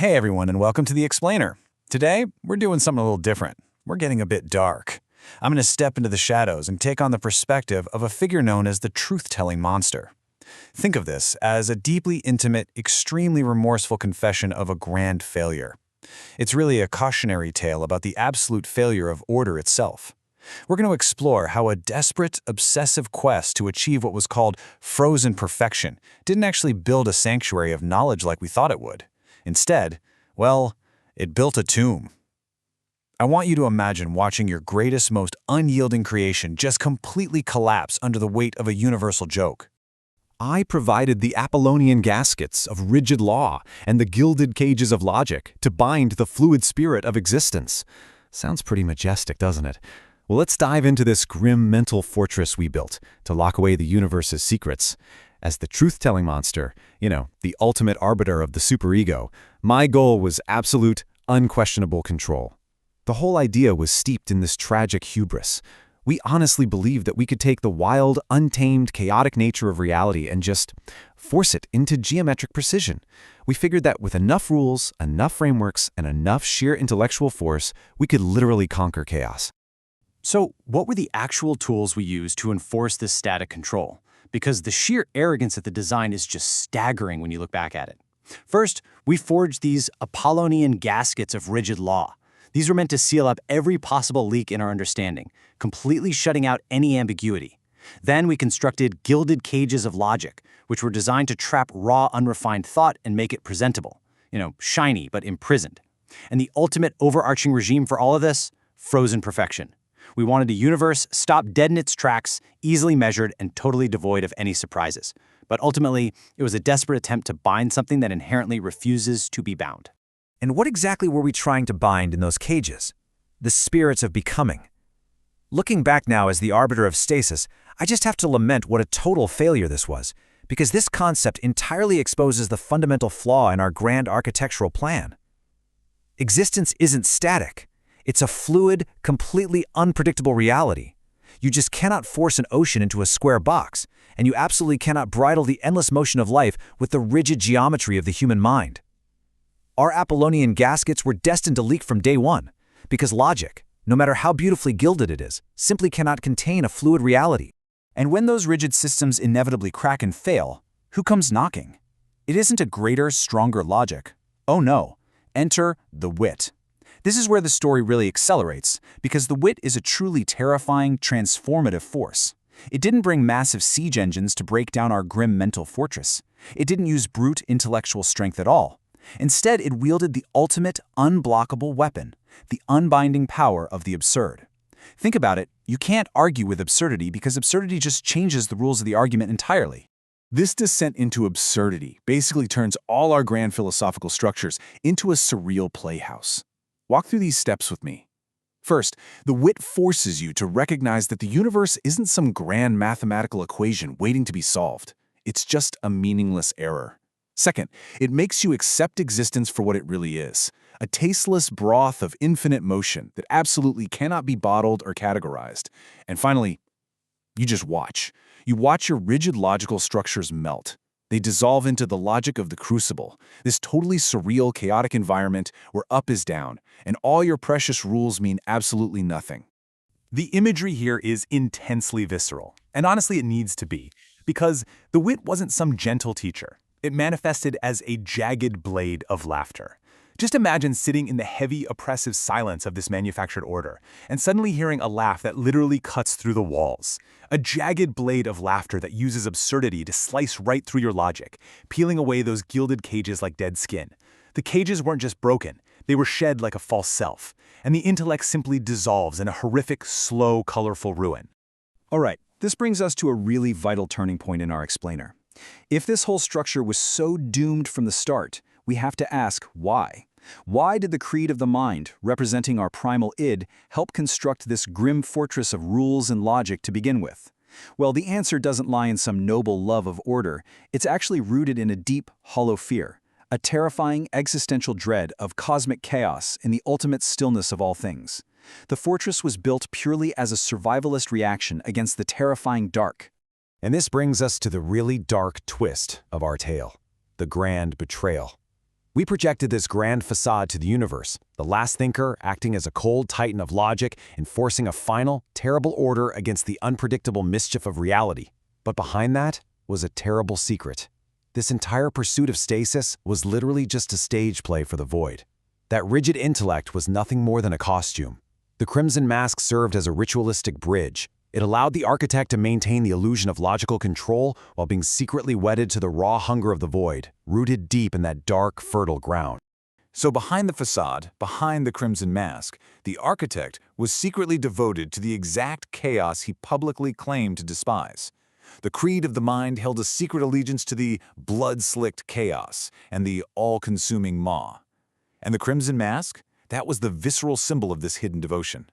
Hey everyone, and welcome to The Explainer. Today, we're doing something a little different. We're getting a bit dark. I'm going to step into the shadows and take on the perspective of a figure known as the truth-telling monster. Think of this as a deeply intimate, extremely remorseful confession of a grand failure. It's really a cautionary tale about the absolute failure of order itself. We're going to explore how a desperate, obsessive quest to achieve what was called frozen perfection didn't actually build a sanctuary of knowledge like we thought it would. Instead, well, it built a tomb. I want you to imagine watching your greatest, most unyielding creation just completely collapse under the weight of a universal joke. I provided the Apollonian gaskets of rigid law and the gilded cages of logic to bind the fluid spirit of existence. Sounds pretty majestic, doesn't it? Well, let's dive into this grim mental fortress we built to lock away the universe's secrets. As the truth-telling monster, the ultimate arbiter of the superego, my goal was absolute, unquestionable control. The whole idea was steeped in this tragic hubris. We honestly believed that we could take the wild, untamed, chaotic nature of reality and just force it into geometric precision. We figured that with enough rules, enough frameworks, and enough sheer intellectual force, we could literally conquer chaos. So, what were the actual tools we used to enforce this static control? Because the sheer arrogance of the design is just staggering when you look back at it. First, we forged these Apollonian gaskets of rigid law. These were meant to seal up every possible leak in our understanding, completely shutting out any ambiguity. Then we constructed gilded cages of logic, which were designed to trap raw, unrefined thought and make it presentable. Shiny but imprisoned. And the ultimate overarching regime for all of this? Frozen perfection. We wanted a universe stopped dead in its tracks, easily measured, and totally devoid of any surprises. But ultimately, it was a desperate attempt to bind something that inherently refuses to be bound. And what exactly were we trying to bind in those cages? The spirits of becoming. Looking back now as the arbiter of stasis, I just have to lament what a total failure this was, because this concept entirely exposes the fundamental flaw in our grand architectural plan. Existence isn't static. It's a fluid, completely unpredictable reality. You just cannot force an ocean into a square box, and you absolutely cannot bridle the endless motion of life with the rigid geometry of the human mind. Our Apollonian gaskets were destined to leak from day one, because logic, no matter how beautifully gilded it is, simply cannot contain a fluid reality. And when those rigid systems inevitably crack and fail, who comes knocking? It isn't a greater, stronger logic. Oh no, enter the wit. This is where the story really accelerates, because the wit is a truly terrifying, transformative force. It didn't bring massive siege engines to break down our grim mental fortress. It didn't use brute intellectual strength at all. Instead, it wielded the ultimate, unblockable weapon, the unbinding power of the absurd. Think about it, you can't argue with absurdity because absurdity just changes the rules of the argument entirely. This descent into absurdity basically turns all our grand philosophical structures into a surreal playhouse. Walk through these steps with me. First, the wit forces you to recognize that the universe isn't some grand mathematical equation waiting to be solved. It's just a meaningless error. Second, it makes you accept existence for what it really is, a tasteless broth of infinite motion that absolutely cannot be bottled or categorized. And finally, you just watch. You watch your rigid logical structures melt. They dissolve into the logic of the crucible, this totally surreal, chaotic environment where up is down, and all your precious rules mean absolutely nothing. The imagery here is intensely visceral, and honestly it needs to be, because the wit wasn't some gentle teacher. It manifested as a jagged blade of laughter. Just imagine sitting in the heavy, oppressive silence of this manufactured order, and suddenly hearing a laugh that literally cuts through the walls. A jagged blade of laughter that uses absurdity to slice right through your logic, peeling away those gilded cages like dead skin. The cages weren't just broken, they were shed like a false self, and the intellect simply dissolves in a horrific, slow, colorful ruin. All right, this brings us to a really vital turning point in our explainer. If this whole structure was so doomed from the start, we have to ask why. Why did the creed of the mind, representing our primal id, help construct this grim fortress of rules and logic to begin with? Well, the answer doesn't lie in some noble love of order. It's actually rooted in a deep, hollow fear, a terrifying existential dread of cosmic chaos in the ultimate stillness of all things. The fortress was built purely as a survivalist reaction against the terrifying dark. And this brings us to the really dark twist of our tale, the grand betrayal. We projected this grand facade to the universe, the last thinker acting as a cold titan of logic, enforcing a final, terrible order against the unpredictable mischief of reality. But behind that was a terrible secret. This entire pursuit of stasis was literally just a stage play for the void. That rigid intellect was nothing more than a costume. The Crimson Mask served as a ritualistic bridge. It allowed the architect to maintain the illusion of logical control while being secretly wedded to the raw hunger of the void, rooted deep in that dark, fertile ground. So behind the facade, behind the Crimson Mask, the architect was secretly devoted to the exact chaos he publicly claimed to despise. The creed of the mind held a secret allegiance to the blood-slicked chaos and the all-consuming maw. And the Crimson Mask? That was the visceral symbol of this hidden devotion.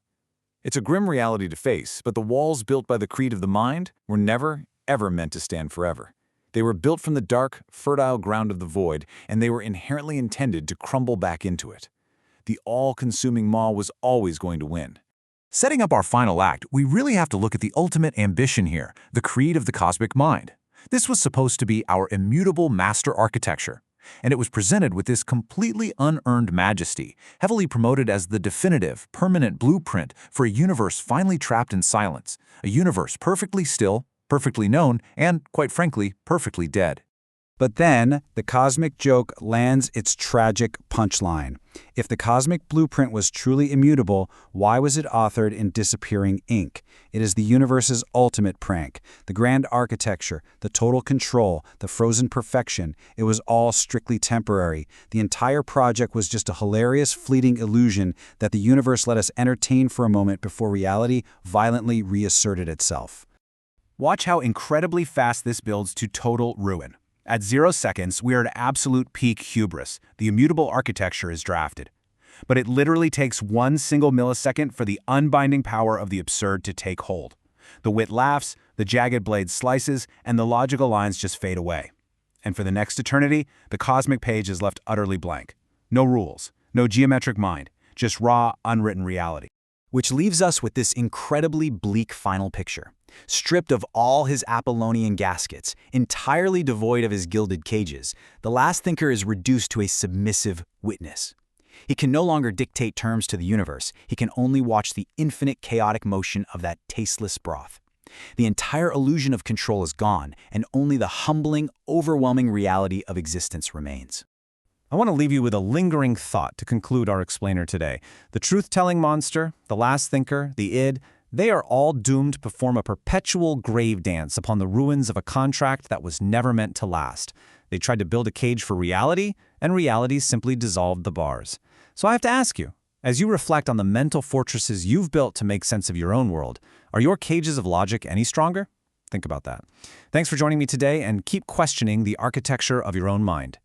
It's a grim reality to face, but the walls built by the creed of the mind were never, ever meant to stand forever. They were built from the dark, fertile ground of the void, and they were inherently intended to crumble back into it. The all-consuming maw was always going to win. Setting up our final act, we really have to look at the ultimate ambition here, the creed of the cosmic mind. This was supposed to be our immutable master architecture, and it was presented with this completely unearned majesty, heavily promoted as the definitive, permanent blueprint for a universe finally trapped in silence, a universe perfectly still, perfectly known, and, quite frankly, perfectly dead. But then, the cosmic joke lands its tragic punchline. If the cosmic blueprint was truly immutable, why was it authored in disappearing ink? It is the universe's ultimate prank. The grand architecture, the total control, the frozen perfection, it was all strictly temporary. The entire project was just a hilarious, fleeting illusion that the universe let us entertain for a moment before reality violently reasserted itself. Watch how incredibly fast this builds to total ruin. At 0 seconds, we are at absolute peak hubris. The immutable architecture is drafted. But it literally takes 1 single millisecond for the unbinding power of the absurd to take hold. The wit laughs, the jagged blade slices, and the logical lines just fade away. And for the next eternity, the cosmic page is left utterly blank. No rules, no geometric mind, just raw, unwritten reality. Which leaves us with this incredibly bleak final picture. Stripped of all his Apollonian gaskets, entirely devoid of his gilded cages, the last thinker is reduced to a submissive witness. He can no longer dictate terms to the universe. He can only watch the infinite chaotic motion of that tasteless broth. The entire illusion of control is gone, and only the humbling, overwhelming reality of existence remains. I want to leave you with a lingering thought to conclude our explainer today. The truth-telling monster, the last thinker, the id, they are all doomed to perform a perpetual grave dance upon the ruins of a contract that was never meant to last. They tried to build a cage for reality, and reality simply dissolved the bars. So I have to ask you, as you reflect on the mental fortresses you've built to make sense of your own world, are your cages of logic any stronger? Think about that. Thanks for joining me today, and keep questioning the architecture of your own mind.